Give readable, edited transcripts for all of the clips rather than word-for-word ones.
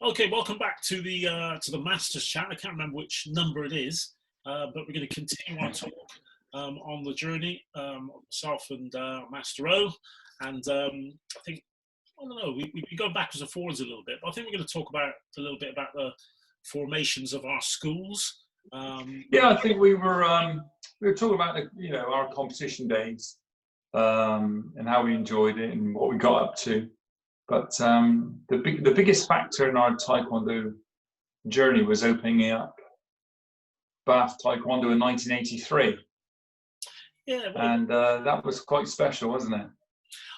Okay, welcome back to the Masters chat. I can't remember which number it is, but we're going to continue our talk on the journey, myself and Master O. And I think, I don't know, we go backwards and forwards a little bit, but I think we're going to talk about a little bit about the formations of our schools. Yeah, I think we were talking about our competition days and how we enjoyed it and what we got up to. But the biggest factor in our Taekwondo journey was opening up Bath Taekwondo in 1983. Yeah, well, and that was quite special, wasn't it?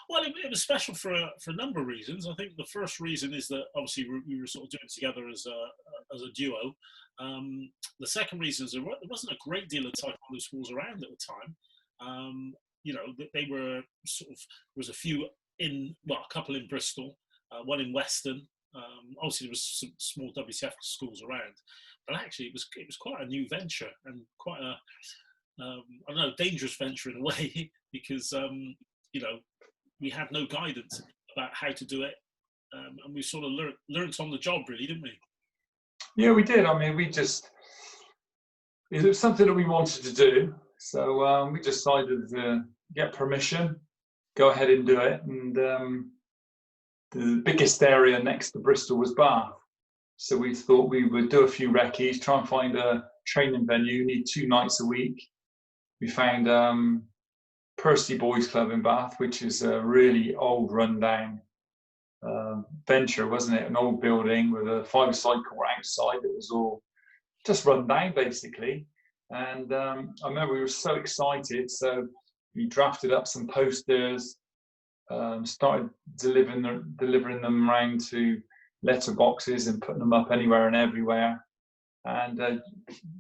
Well, it was special for a number of reasons. I think the first reason is that obviously we were sort of doing it together as a duo. The second reason is there wasn't a great deal of Taekwondo schools around at the time. They were sort of, there was a couple in Bristol, one in Weston. Obviously, there was some small WCF schools around, but actually it was quite a new venture and quite a I don't know, dangerous venture in a way because we had no guidance about how to do it, and we sort of learnt on the job, really, didn't we? Yeah, we did. I mean, it was something that we wanted to do, so we decided to get permission, go ahead and do it. And the biggest area next to Bristol was Bath, so we thought we would do a few recce's, try and find a training venue. Need 2 nights a week. We found Percy Boys Club in Bath, which is a really old, rundown venture, wasn't it? An old building with a 5-side court outside that was all just run down, basically. And I remember we were so excited, so we drafted up some posters, started delivering them around to letterboxes and putting them up anywhere and everywhere, and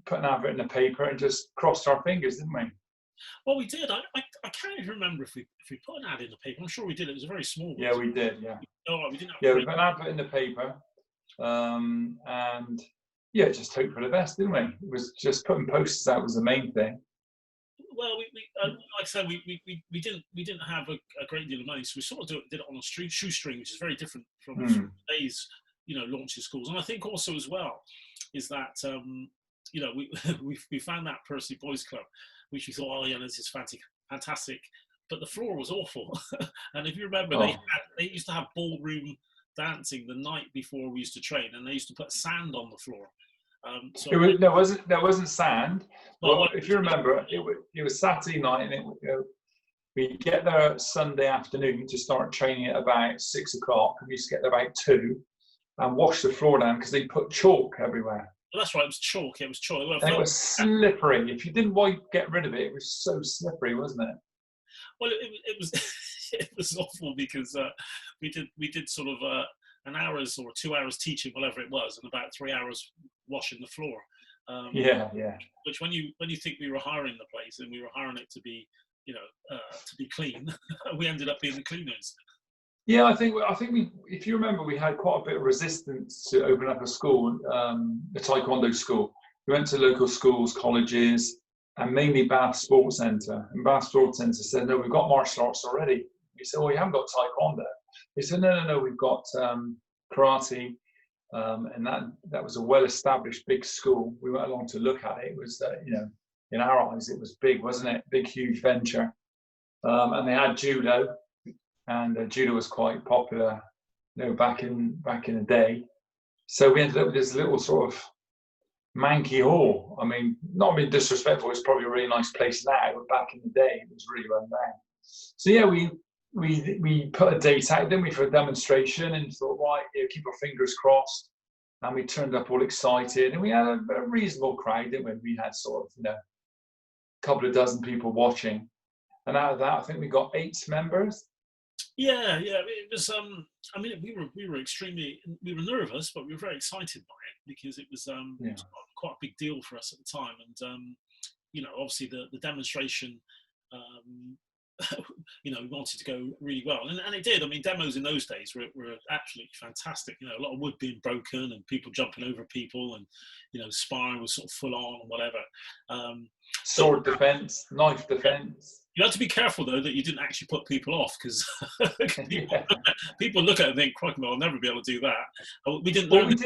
put an advert in the paper and just crossed our fingers, didn't we? Well, we did. I can't even remember if we put an ad in the paper. I'm sure we did. It was a very small one. Yeah, we did. Yeah. No, we didn't. We put an advert in the paper, and just hope for the best, didn't we? It was just putting posters out was the main thing. Well, like I said, we didn't have a great deal of money, so we sort of did it on a shoestring, which is very different from today's launching schools. And I think also as well is that we found that Percy Boys Club, which we thought, oh yeah, this is fantastic, but the floor was awful. And if you remember, they used to have ballroom dancing the night before we used to train, and they used to put sand on the floor. There wasn't sand. Well, if you remember, it was Saturday night, and we get there Sunday afternoon to start training at about 6 o'clock, and we used to get there about 2 and wash the floor down because they put chalk everywhere. Well, that's right, it was chalk. It was chalk. And it was slippery. If you didn't get rid of it, it was so slippery, wasn't it? Well, it was it was awful because we did sort of an hour's or 2 hours teaching, whatever it was, and about 3 hours washing the floor. Yeah. Which when you think we were hiring the place and we were hiring it to be to be clean, we ended up being the cleaners. Yeah, I think we, if you remember, we had quite a bit of resistance to open up a school, a Taekwondo school. We went to local schools, colleges, and mainly Bath Sports Centre. And Bath Sports Centre said, no, we've got martial arts already. We said, well, we haven't got Taekwondo. They said, no, we've got karate. And that was a well-established big school. We went along to look at it. It was, in our eyes, it was big, wasn't it? Big, huge venture. And they had judo. And judo was quite popular, back in the day. So we ended up with this little sort of manky hall. I mean, not being disrespectful, it's probably a really nice place now, but back in the day, it was really run down. So yeah, we put a date out, didn't we, for a demonstration, and thought, right, keep our fingers crossed. And we turned up all excited, and we had a reasonable crowd, didn't we? We had sort of, a couple of dozen people watching. And out of that, I think we got 8 members. Yeah, it was. I mean, we were nervous, but we were very excited by it because it was quite a big deal for us at the time. And obviously the demonstration, we wanted to go really well, and it did. I mean, demos in those days were absolutely fantastic. A lot of wood being broken and people jumping over people, and sparring was sort of full on and whatever. sword defense, knife defense. You have to be careful though that you didn't actually put people off, because people, Yeah. people look at it and think, "Crikey, I'll never be able to do that." We didn't Well, learn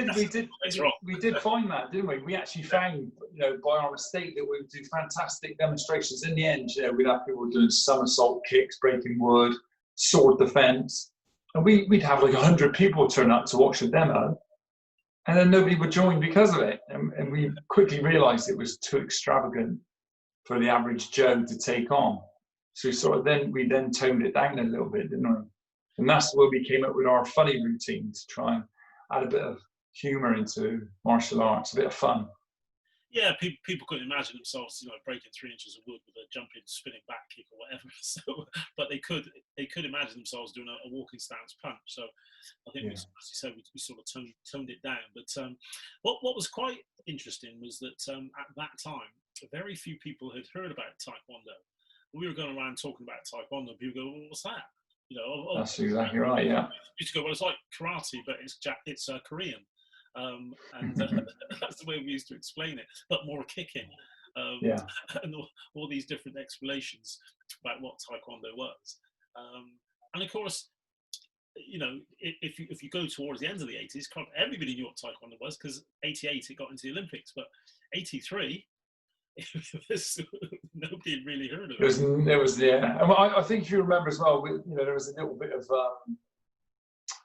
later on. we did find that, didn't we? We actually found, by our mistake, that we would do fantastic demonstrations. In the end, we'd have people doing somersault kicks, breaking wood, sword defense, and we'd have like 100 people turn up to watch the demo, and then nobody would join because of it. And we quickly realised it was too extravagant for the average Joe to take on. So we then toned it down a little bit, didn't we? And that's where we came up with our funny routine to try and add a bit of humour into martial arts, a bit of fun. Yeah, people couldn't imagine themselves, breaking 3 inches of wood with a jumping, spinning back kick or whatever. So, but they could imagine themselves doing a walking stance punch. So, I think, as you said, we sort of toned it down. But what was quite interesting was that at that time, very few people had heard about Taekwondo. We were going around talking about Taekwondo, and people go, "Well, what's that?" That's exactly right. Yeah. You used to go, "Well, it's like karate, but it's Korean." And that's the way we used to explain it, but more kicking, and all these different explanations about what Taekwondo was. And of course, if you go towards the end of the 80s, everybody knew what Taekwondo was, because 88 it got into the Olympics, but 83 nobody had really heard of it. It was yeah. And I think if you remember as well, there was a little bit of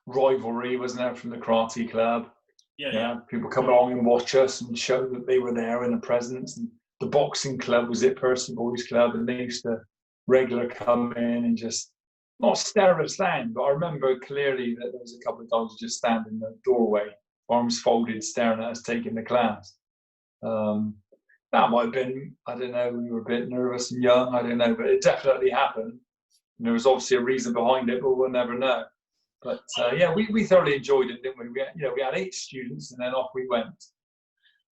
rivalry, wasn't there, from the karate club? Yeah. People come along and watch us and show that they were there in a presence. And the boxing club was it, Percy Boys Club, and they used to regular come in and just not stare us down. But I remember clearly that there was a couple of times just standing in the doorway, arms folded, staring at us taking the class. That might have been, I don't know, we were a bit nervous and young, I don't know, but it definitely happened. And there was obviously a reason behind it, but we'll never know. But we thoroughly enjoyed it, didn't we? We had 8 students, and then off we went.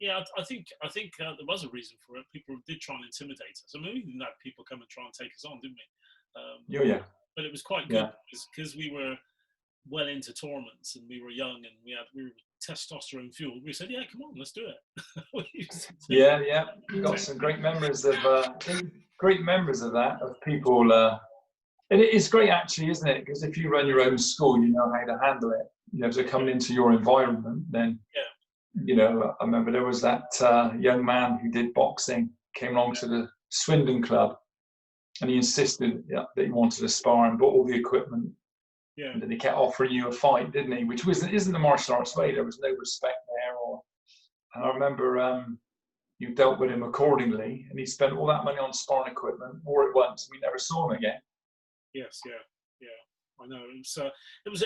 Yeah, I think there was a reason for it. People did try and intimidate us. I mean, we even had people come and try and take us on, didn't we? But it was quite good because we were well into tournaments and we were young and we were testosterone fueled. We said, "Yeah, come on, let's do it." We got some great memories of that, of people. And it is great, actually, isn't it? Because if you run your own school, you know how to handle it. So coming into your environment, then, I remember there was that young man who did boxing, came along to the Swindon club, and he insisted that he wanted to spar and bought all the equipment. Yeah. And then he kept offering you a fight, didn't he? Which isn't the martial arts way. There was no respect there. And I remember you dealt with him accordingly, and he spent all that money on sparring equipment, wore it once, and we never saw him again. Yes, I know. It was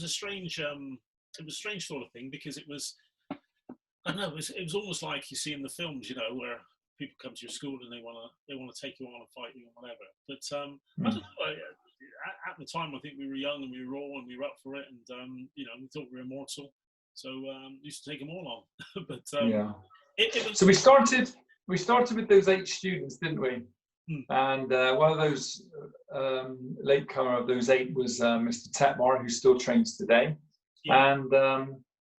a strange sort of thing, because it was, I don't know, it was almost like you see in the films, where people come to your school and they want to take you on and fight you and whatever. But I don't know. At the time, I think we were young and we were raw and we were up for it, and we thought we were immortal, so used to take them all on. But so we started with those 8 students, didn't we? And one of those latecomer of those 8 was Mr. Tetmar, who still trains today. And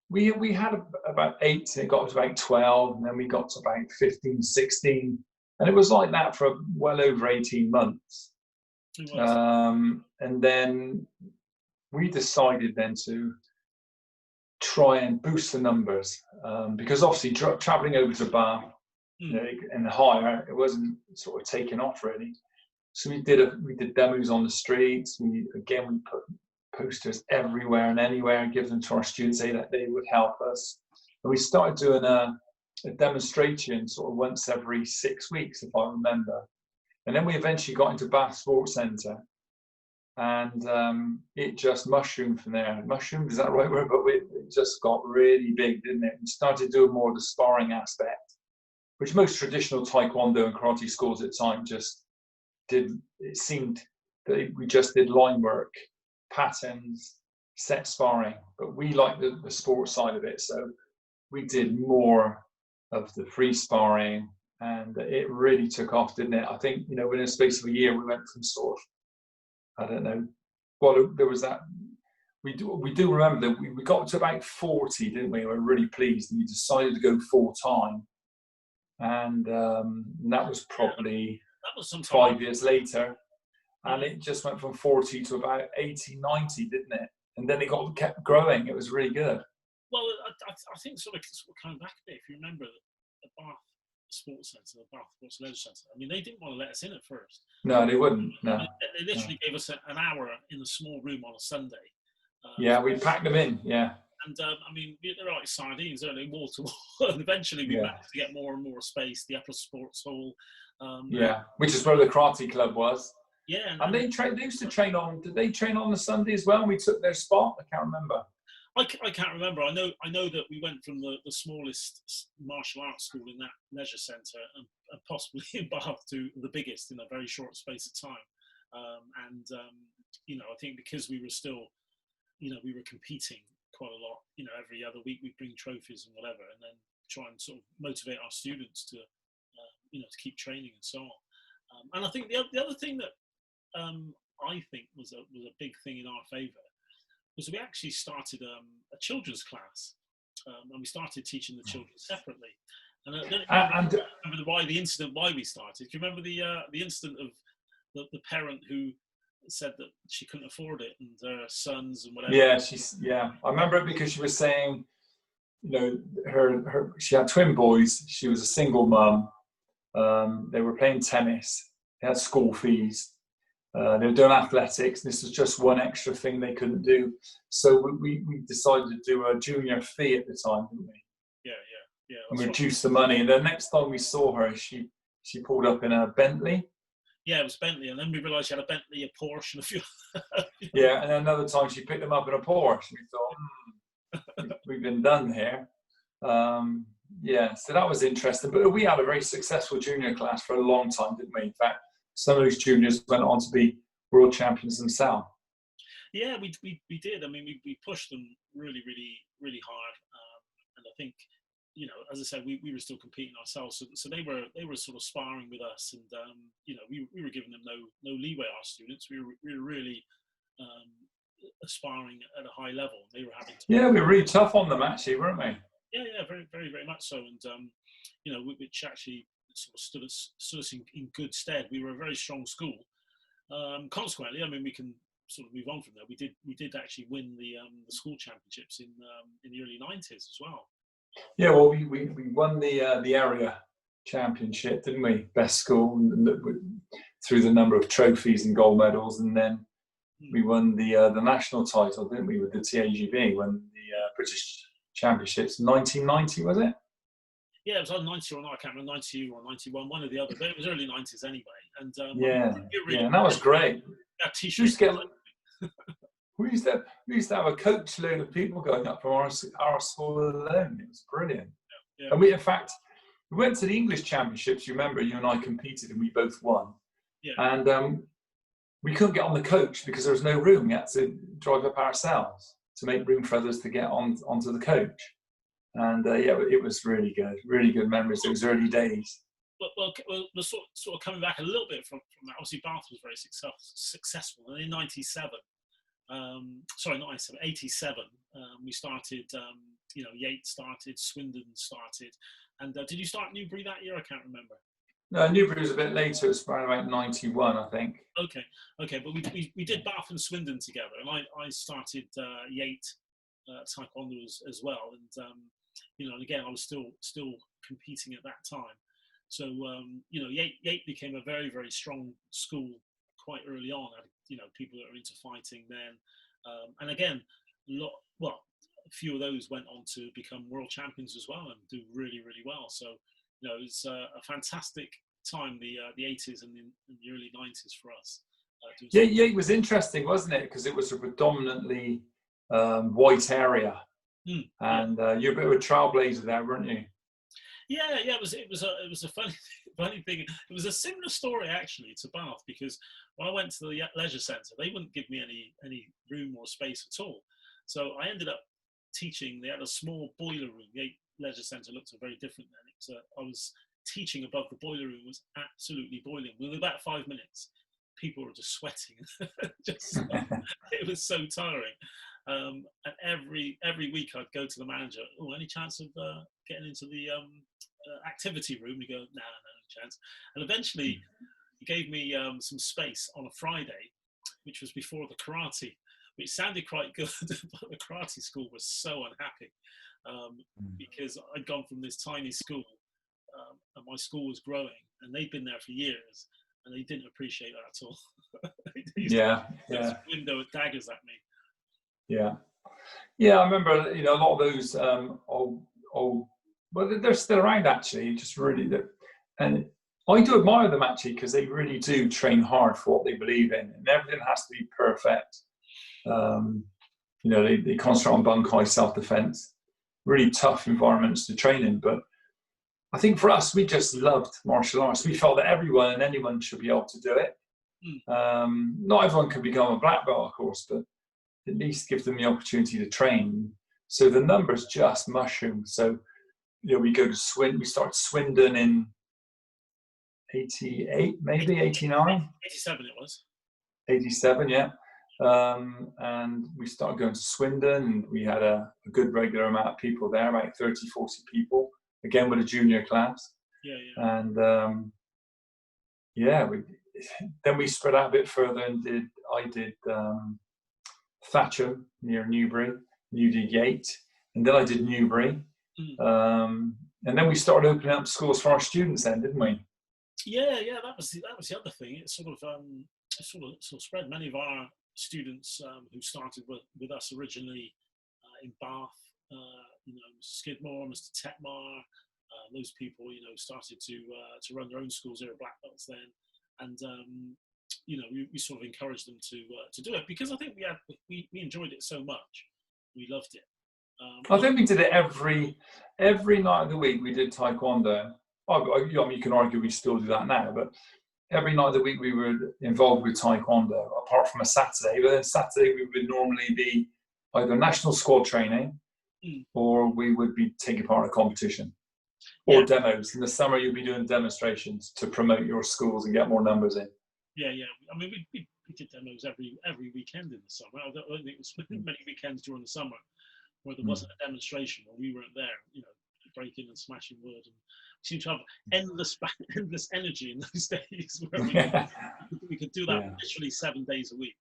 we had about 8, and it got to about 12, and then we got to about 15, 16, and it was like that for well over 18 months. And then we decided then to try and boost the numbers, because obviously traveling over to Bath and higher, it wasn't sort of taking off really. So we did demos on the streets. We put posters everywhere and anywhere and give them to our students, say that they would help us. And we started doing a demonstration sort of once every 6 weeks, if I remember. And then we eventually got into Bath Sports Centre, and it just mushroomed from there. Mushroomed, is that the right word? But it just got really big, didn't it? We started doing more of the sparring aspect, which most traditional Taekwondo and karate schools at the time just did. It seemed that we just did line work, patterns, set sparring, but we liked the sports side of it, so we did more of the free sparring, and it really took off, didn't it? I think, within a space of a year, we went from sort of, I don't know, well, there was that, we do remember that we got to about 40, didn't we? We were really pleased, and we decided to go full time. and that was probably That was some time. 5 years later, and it just went from 40 to about 80, 90, didn't it? And then it kept growing. It was really good. Well, I think sort of coming back a bit, if you remember the Bath Sports Centre, the Bath Sports Leisure Centre. I mean, they didn't want to let us in at first. No, they wouldn't. No, they literally gave us an hour in a small room on a Sunday. Yeah, we packed them in. Yeah. And I mean, they're like sardines, aren't they? Wall to wall. And eventually, we managed to get more and more space. The upper sports hall. Which is where the karate club was. Yeah, and they used to train on. Did they train on the Sunday as well? And we took their spot. I can't remember. I can't remember. I know that we went from the smallest martial arts school in that leisure centre and possibly in Bath to the biggest in a very short space of time. I think because we were still, we were competing quite a lot. Every other week we'd bring trophies and whatever, and then try and sort of motivate our students to, to keep training and so on. And I think the other thing that I think was a big thing in our favour was we actually started a children's class, and we started teaching the children separately. And I don't remember why we started. Do you remember the incident of the parent who said that she couldn't afford it and her sons and whatever? Yeah, I remember it because she was saying, she had twin boys. She was a single mum. They were playing tennis. They had school fees. They were doing athletics. This was just one extra thing they couldn't do. So we decided to do a junior fee at the time, didn't we? Yeah. And we reduced the money. And the next time we saw her, she pulled up in a Bentley. Yeah, it was Bentley. And then we realised she had a Bentley, a Porsche, and a few. Yeah, and then another time she picked them up in a Porsche. And we thought, we've been done here. So that was interesting. But we had a very successful junior class for a long time, didn't we? In fact, some of those juniors went on to be world champions themselves. Yeah, we did. I mean, we pushed them really, really, really hard. And I think, as I said, we were still competing ourselves. So they were sort of sparring with us, and we were giving them no leeway. Our students, we were really aspiring at a high level. They were having to. Yeah, we were really tough on them, actually, weren't we? Yeah, very, very, very much so. And which actually sort of stood us in good stead. We were a very strong school. Consequently, I mean, we can sort of move on from there. We did actually win the school championships in the early 90s as well. Yeah, well, we won the area championship, didn't we? Best school through the number of trophies and gold medals, and then we won the national title, didn't we, with the TAGB? Won the British Championships in 1990, was it? Yeah, it was on 90 or not, I can't remember, 90 or 91, one or the other, but it was early 90s anyway. And and that was great. We used to have a coach load of people going up from our school alone. It was brilliant. Yeah. And we went to the English Championships. You remember, you and I competed and we both won. Yeah. And we couldn't get on the coach because there was no room. We had to drive up ourselves to make room for others to get onto the coach. And it was really good memories. It was early days. Well, sort of coming back a little bit from that. Obviously, Bath was very successful. And in 97, not 97, 87, we started. Yates started, Swindon started, and did you start Newbury that year? I can't remember. No, Newbury was a bit later. It was around about 91, I think. Okay, but we did Bath and Swindon together, and I started Yates Taekwondo as well, and and again I was still competing at that time. So Yates became a very, very strong school quite early on. People that are into fighting then, and again, a few of those went on to become world champions as well and do really, really well. So it's a fantastic time, the 80s and the early 90s for us. It was interesting, wasn't it? Because it was a predominantly white area, and you're a bit of a trailblazer there, weren't you? Yeah. It was a funny thing. It was a similar story actually to Bath, because when I went to the leisure centre, they wouldn't give me any room or space at all. So I ended up teaching. They had a small boiler room. The leisure centre looked very different then. I was teaching above the boiler room. It was absolutely boiling. Within about 5 minutes, people were just sweating. It was so tiring. And every week I'd go to the manager. Oh, any chance of getting into the activity room. You go, nah, no chance. And eventually, he gave me some space on a Friday, which was before the karate, which sounded quite good, but the karate school was so unhappy because I'd gone from this tiny school, and my school was growing, and they'd been there for years, and they didn't appreciate that at all. They used to throw window daggers at me. Yeah, I remember, a lot of those old, well, they're still around actually, just really, and I do admire them actually, because they really do train hard for what they believe in, and everything has to be perfect. They concentrate on bunkai, self-defense, really tough environments to train in. But I think for us, we just loved martial arts. We felt that everyone and anyone should be able to do it. Not everyone can become a black belt, of course, but at least give them the opportunity to train. So the numbers just mushroom. So, we go to we started Swindon in 88, maybe 89? 87 it was. 87, yeah. And we started going to Swindon, and we had a good regular amount of people there, about 30, 40 people, again with a junior class. And then we spread out a bit further and I did Thatcham near Newbury, Newdigate, and then I did Newbury. And then we started opening up schools for our students then, didn't we? Yeah, that was the other thing. It sort of spread. Many of our students who started with us originally in Bath, Skidmore, Mr. Tetmar, those people, started to run their own schools. They were black belts then, and we sort of encouraged them to do it, because I think we enjoyed it so much. We loved it. I think we did it every night of the week. We did taekwondo. You can argue we still do that now, but every night of the week we were involved with taekwondo, apart from a Saturday. But then Saturday we would normally be either national squad training, or we would be taking part in a competition, or demos. In the summer you'd be doing demonstrations to promote your schools and get more numbers in. Yeah. I mean, we did demos every weekend in the summer. I don't think it was many weekends during the summer where there wasn't a demonstration, or we weren't there, breaking and smashing wood. And we seemed to have endless energy in those days where we could do that literally 7 days a week.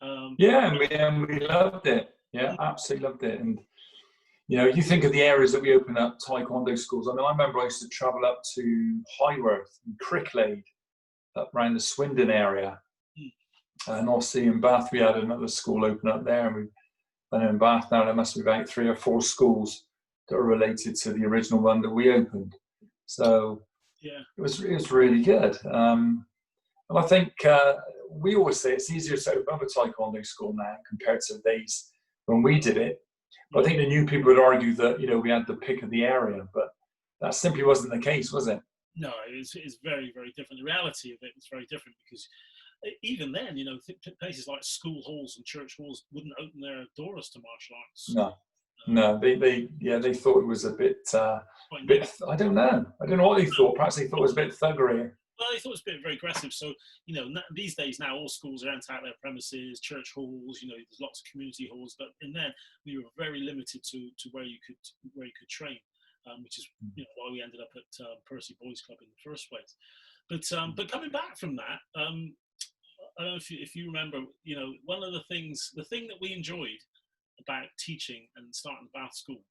And we loved it. Yeah, absolutely loved it. And you think of the areas that we opened up taekwondo schools. I mean, I remember I used to travel up to Highworth and Cricklade, up around the Swindon area. And obviously in Bath we had another school open up there, and in Bath now there must be about 3 or 4 schools that are related to the original one that we opened. So it was really good. And I think we always say it's easier to open up a taekwondo school now compared to the days when we did it. But I think the new people would argue that we had the pick of the area, but that simply wasn't the case, was it? No, it's very, very different. The reality of it is very different, because even then, places like school halls and church halls wouldn't open their doors to martial arts. No, they thought it was a bit. I don't know what they thought. Perhaps they thought it was a bit thuggery. Well, they thought it was a bit very aggressive. So these days now all schools are out their premises, church halls. There's lots of community halls, but in there we were very limited to where you could train. Which is why we ended up at Percy Boys Club in the first place. But coming back from that, I don't know if you remember, one of the thing that we enjoyed about teaching and starting Bath School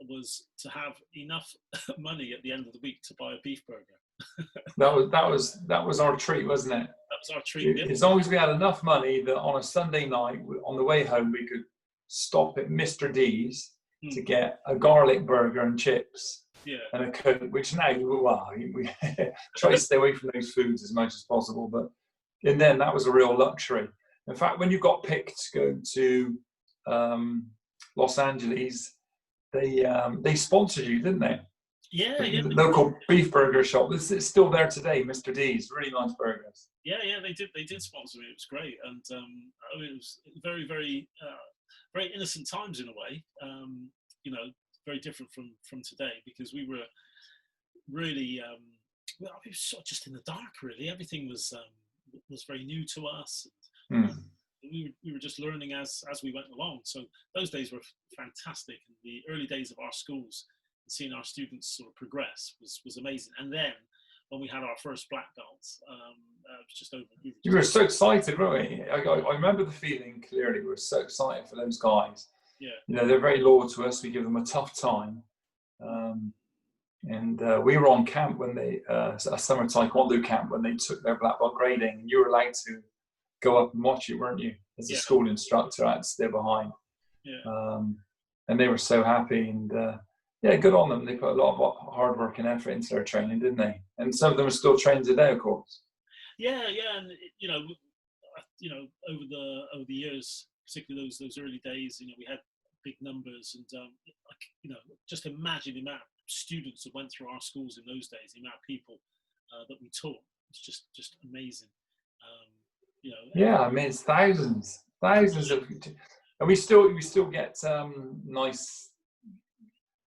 was to have enough money at the end of the week to buy a beef burger. that was our treat, wasn't it? That was our treat. As long as we had enough money that on a Sunday night, on the way home, we could stop at Mr. D's to get a garlic burger and chips and a Coke, which now we try to stay away from those foods as much as possible, but then that was a real luxury. In fact, when you got picked to go to Los Angeles, they sponsored you, didn't they? The local beef burger shop. It's still there today, Mr. D's. Really nice burgers. Yeah, they did sponsor me. It was great, and it was very, very very innocent times in a way. Very different from today, because we were really we were sort of just in the dark. Really, everything was very new to us. We were just learning as we went along. So those days were fantastic. And the early days of our schools, seeing our students sort of progress was amazing. And then when we had our first black belts, it was just over. You were so excited, weren't we? I remember the feeling clearly. We were so excited for those guys. Yeah. You know, they're very loyal to us. We give them a tough time. And we were on camp when they, a summer taekwondo camp, when they took their black belt grading. And you were allowed to go up and watch it, weren't you? As a school instructor, I had to stay behind. Yeah. And they were so happy. And yeah, good on them. They put a lot of hard work and effort into their training, didn't they? And some of them are still trained today, of course. Yeah, and you know, over the years, particularly those early days, you know, we had big numbers, and just imagine the amount of students that went through our schools in those days, the amount of people that we taught. It's just amazing. Yeah, I mean, it's thousands of, and we still get nice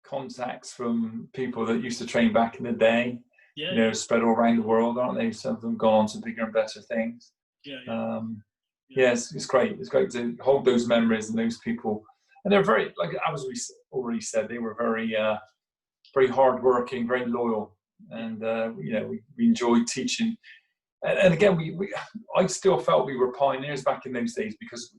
contacts from people that used to train back in the day. Yeah, you know, spread all around the world, aren't they? Some of them gone on to bigger and better things. Yeah, it's great. It's great to hold those memories and those people. And they're very, like as we already said, they were very, very hardworking, very loyal, and we enjoyed teaching. And again, I still felt we were pioneers back in those days, because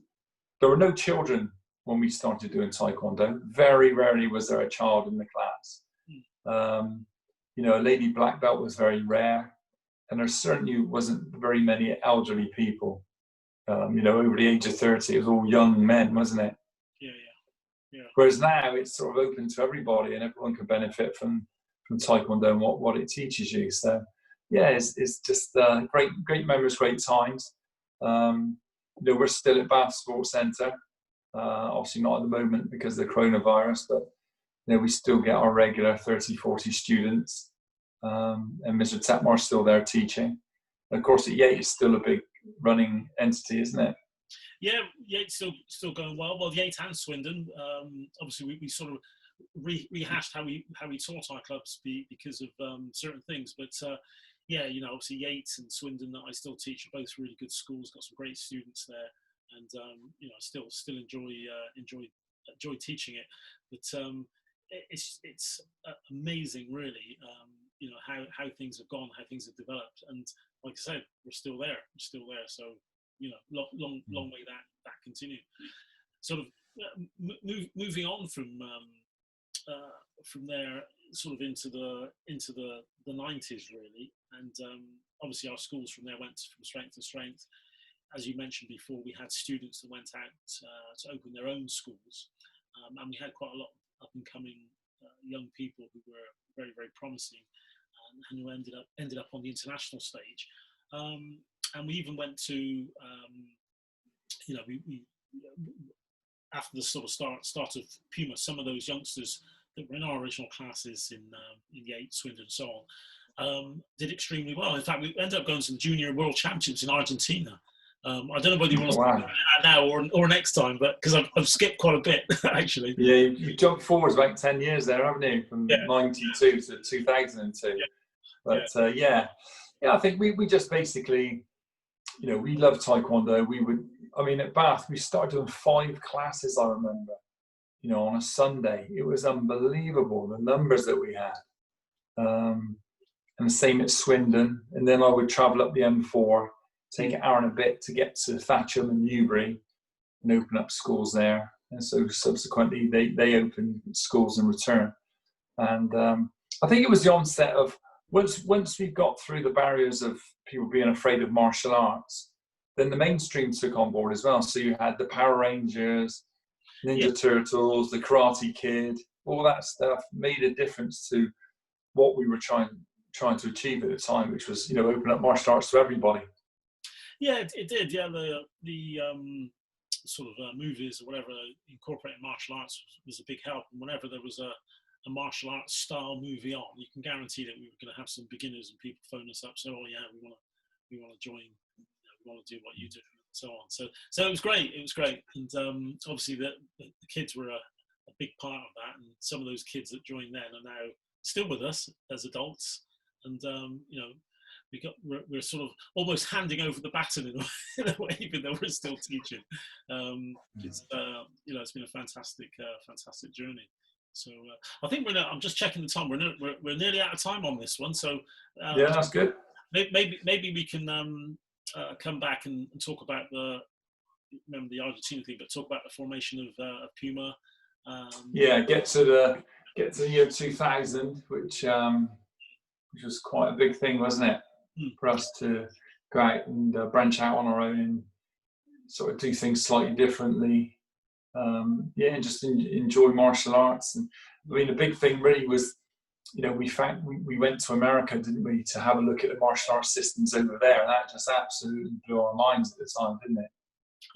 there were no children when we started doing taekwondo. Very rarely was there a child in the class. A lady black belt was very rare, and there certainly wasn't very many elderly people. Over the age of 30, it was all young men, wasn't it? Yeah. Whereas now it's sort of open to everybody, and everyone can benefit from taekwondo and what it teaches you. So yeah, it's just great memories, great times. We're still at Bath Sports Centre, obviously not at the moment because of the coronavirus, but we still get our regular 30, 40 students. And Mr. Tatmar's still there teaching. And of course, at Yate is still a big running entity, isn't it? Yeah, Yate's still going well. Well, Yate and Swindon. Obviously, we sort of rehashed how we taught our clubs because of certain things. But obviously Yate and Swindon that I still teach are both really good schools. Got some great students there, and I still enjoy teaching it. But it's amazing, really. How things have gone, how things have developed, and like I said, we're still there. So long way that continue. Sort of moving on from there, sort of into the 90s, really, and obviously our schools from there went from strength to strength. As you mentioned before, we had students that went out to open their own schools, and we had quite a lot of up and coming young people who were very, very promising, and who ended up on the international stage. And we even went to, we after the sort of start of P.U.M.A, some of those youngsters that were in our original classes in Yate, Swindon, and so on, did extremely well. In fact, we ended up going to the Junior World Championships in Argentina. I don't know whether you want to talk about that now or next time, but because I've skipped quite a bit, actually. Yeah, you jumped forward about 10 years there, haven't you? From 92 to 2002. But I think we just basically, we love taekwondo. At Bath, we started doing 5 classes, I remember, on a Sunday. It was unbelievable, the numbers that we had. And the same at Swindon. And then I would travel up the M4, take an hour and a bit to get to Thatcham and Newbury and open up schools there. And so subsequently they opened schools in return. And I think it was the onset of, once we got through the barriers of people being afraid of martial arts, then the mainstream took on board as well. So you had the Power Rangers, Ninja Turtles, the Karate Kid, all that stuff made a difference to what we were trying to achieve at the time, which was, open up martial arts to everybody. Yeah, it did. Yeah, the sort of movies or whatever incorporating martial arts was a big help. And whenever there was a martial arts style movie on, you can guarantee that we were going to have some beginners and people phone us up, say, "Oh yeah, we want to join. We want to do what you do," and so on. So it was great. And obviously the kids were a big part of that. And some of those kids that joined then are now still with us as adults. And we're sort of almost handing over the baton in a way, even though we're still teaching. It's been a fantastic journey. So I think I'm just checking the time. We're nearly out of time on this one. So Yeah, that's good. maybe we can come back and talk about the Argentina thing, but talk about the formation of P.U.M.A. Yeah, get to the year 2000, which was quite a big thing, wasn't it, for us to go out and branch out on our own and sort of do things slightly differently. Yeah, and just enjoy martial arts. And I mean, the big thing really was, we went to America, didn't we, to have a look at the martial arts systems over there, and that just absolutely blew our minds at the time, didn't it?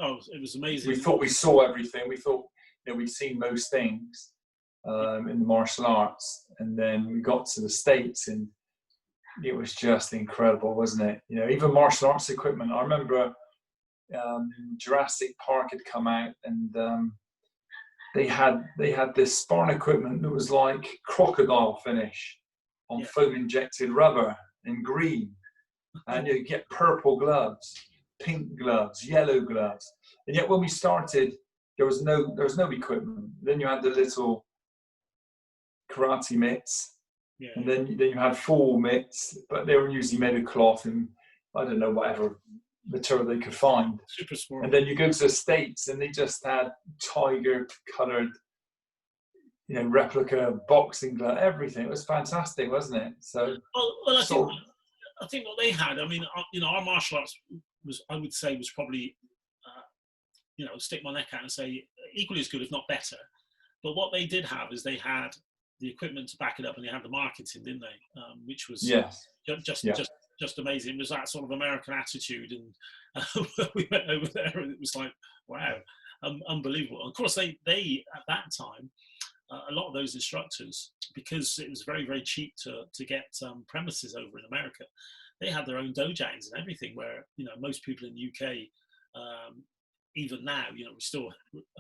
Oh, it was amazing. We thought we saw everything. We thought we'd seen most things in the martial arts, and then we got to the States, and it was just incredible, wasn't it? Even martial arts equipment. I remember Jurassic Park had come out, and they had this sparring equipment that was like crocodile finish on foam injected rubber in green, and you get purple gloves, pink gloves, yellow gloves, and yet when we started, there was no equipment. Then you had the little karate mitts, and then you had full mitts, but they were usually made of cloth and I don't know, whatever material they could find. Super smart. And then you go to the States and they just had tiger coloured, replica boxing glove, everything. It was fantastic, wasn't it? So I think what they had, I mean, our martial arts I would say was probably stick my neck out and say equally as good, if not better. But what they did have is they had the equipment to back it up, and they had the marketing, didn't they? Which was just amazing. It was that sort of American attitude, and we went over there, and it was like, wow, unbelievable. And of course, they at that time, a lot of those instructors, because it was very, very cheap to get premises over in America, they had their own dojangs and everything. Where most people in the UK, even now, we're still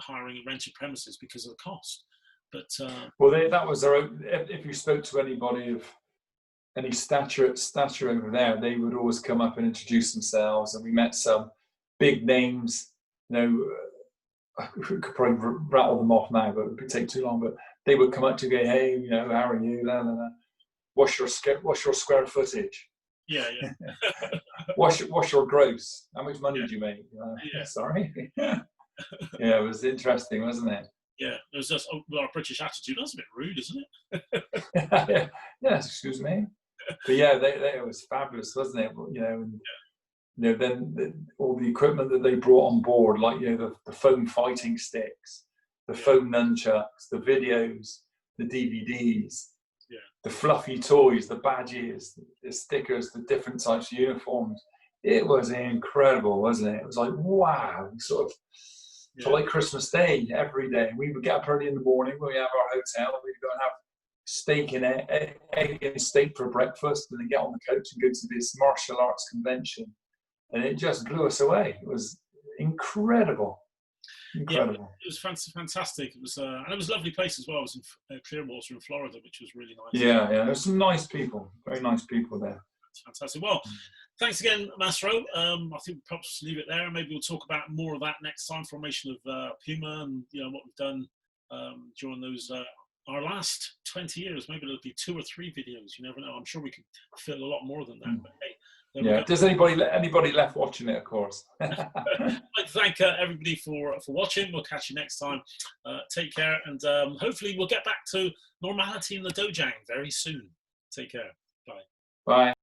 hiring rented premises because of the cost. But that was their own. If you spoke to anybody of any stature over there, they would always come up and introduce themselves, and we met some big names. We could probably rattle them off now, but it would take too long. But they would come up to go, hey, how are you? La, la, la. What's your square footage? Yeah. What's your gross? How much money do you make? Sorry. Yeah, it was interesting, wasn't it? Yeah, it was just our British attitude. That's a bit rude, isn't it? Yeah, excuse me. But yeah, it was fabulous, wasn't it? Then all the equipment that they brought on board, like the foam fighting sticks, the foam nunchucks, the videos, the DVDs, the fluffy toys, the badges, the stickers, the different types of uniforms. It was incredible, wasn't it? It was like, wow, sort of felt like Christmas Day every day. We would get up early in the morning when we have our hotel, we'd go and have steak and egg and steak for breakfast, and then get on the coach and go to this martial arts convention. And it just blew us away. It was incredible. Yeah, it was fantastic. It was, and it was a lovely place as well. It was in Clearwater in Florida, which was really nice. Yeah, there's some nice people, very nice people there. It's fantastic. Well, thanks again, Masro. I think we'll probably leave it there. Maybe we'll talk about more of that next time, formation of P.U.M.A. and what we've done during those our last 20 years. Maybe there'll be 2 or 3 videos. You never know. I'm sure we could fill a lot more than that. But hey, does anybody left watching it, of course? I'd like to thank everybody for watching. We'll catch you next time. Take care, and hopefully we'll get back to normality in the dojang very soon. Take care. Bye. Bye.